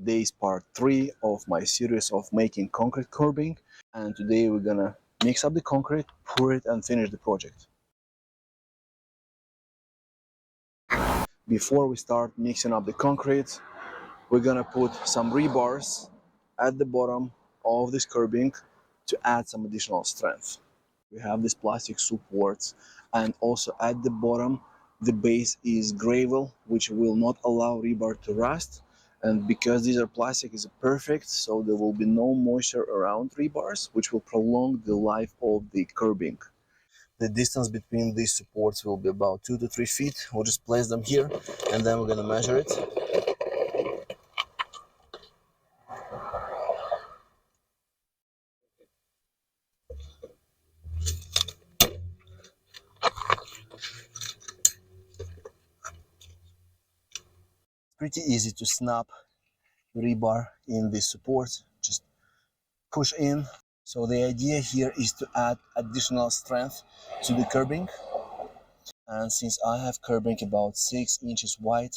Today is part 3 of my series of making concrete curbing, and today we're gonna mix up the concrete, pour it, and finish the project. Before we start mixing up the concrete, we're gonna put some rebars at the bottom of this curbing to add some additional strength. We have these plastic supports, and also at the bottom the base is gravel, which will not allow rebar to rust. And because these are plastic, is perfect, so there will be no moisture around rebars, which will prolong the life of the curbing. The distance between these supports will be about 2 to 3 feet. We'll just place them here and then we're gonna measure it. Pretty easy to snap rebar in this support. Just push in. So the idea here is to add additional strength to the curbing. And since I have curbing about 6 inches wide,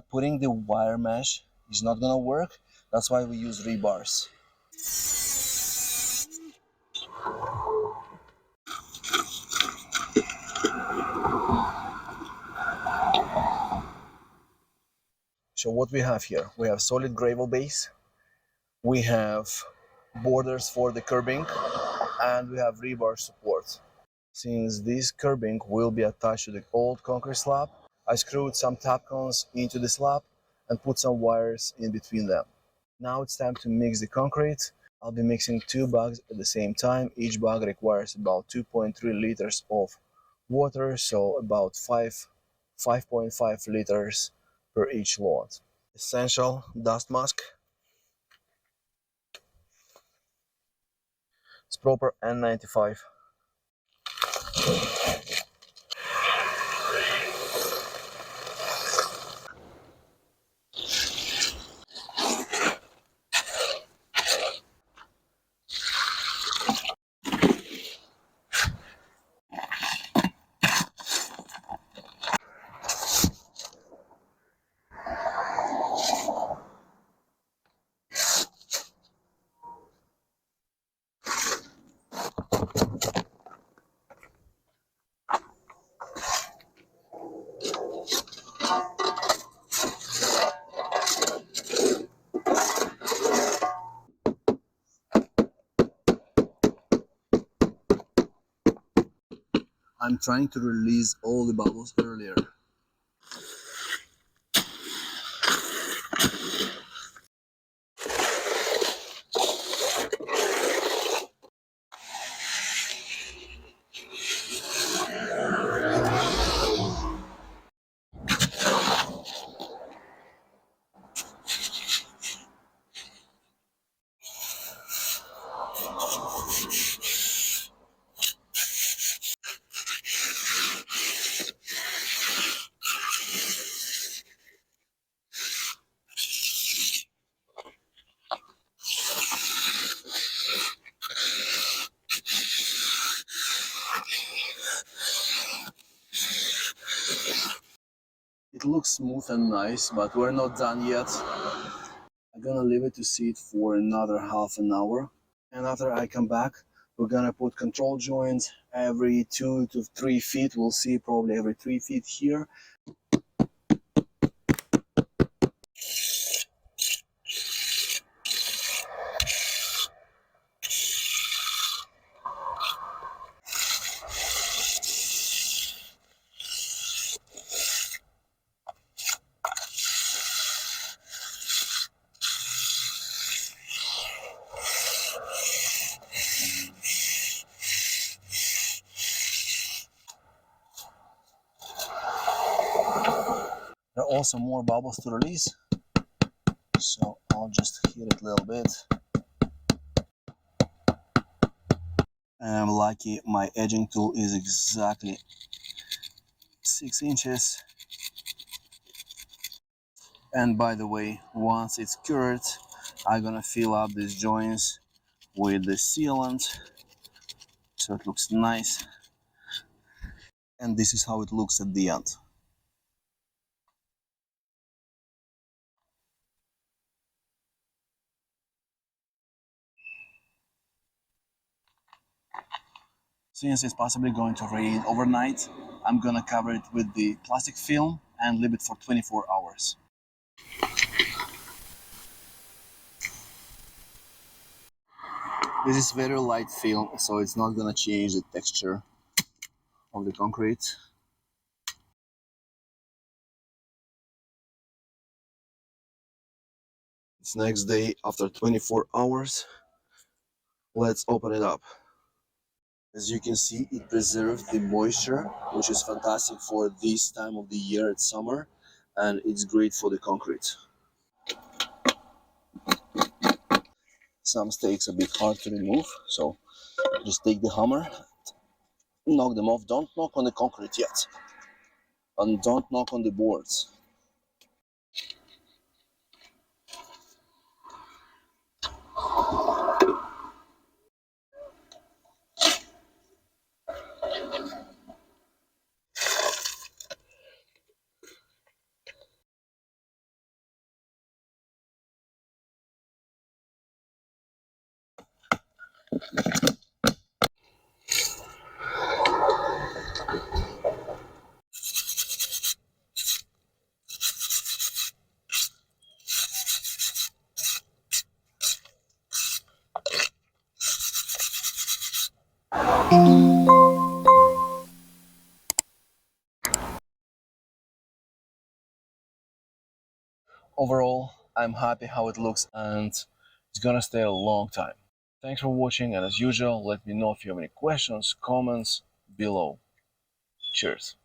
putting the wire mesh is not gonna work. That's why we use rebars. So what we have here, we have solid gravel base, we have borders for the curbing, and we have rebar support. Since this curbing will be attached to the old concrete slab, I screwed some tap cones into the slab and put some wires in between them. Now it's time to mix the concrete. I'll be mixing 2 bags at the same time. Each bag requires about 2.3 liters of water, so about 5.5 liters per each load. Essential dust mask. It's proper N95. I'm trying to release all the bubbles earlier. It looks smooth and nice, but we're not done yet. I'm gonna leave it to sit for another half an hour. And after I come back, we're gonna put control joints every 2 to 3 feet. We'll see probably every 3 feet here. There are also more bubbles to release, so I'll just hit it a little bit. And I'm lucky my edging tool is exactly 6 inches. And by the way, once it's cured, I'm gonna fill up these joints with the sealant so it looks nice. And this is how it looks at the end. Since it's possibly going to rain overnight, I'm gonna cover it with the plastic film and leave it for 24 hours. This is very light film, so it's not gonna change the texture of the concrete. It's next day after 24 hours. Let's open it up. As you can see, it preserves the moisture, which is fantastic for this time of the year. It's summer, and it's great for the concrete. Some stakes a bit hard to remove, so just take the hammer, knock them off. Don't knock on the concrete yet, and don't knock on the boards. Overall, I'm happy how it looks, and it's gonna stay a long time. Thanks for watching, and as usual, let me know if you have any questions, comments below. Cheers.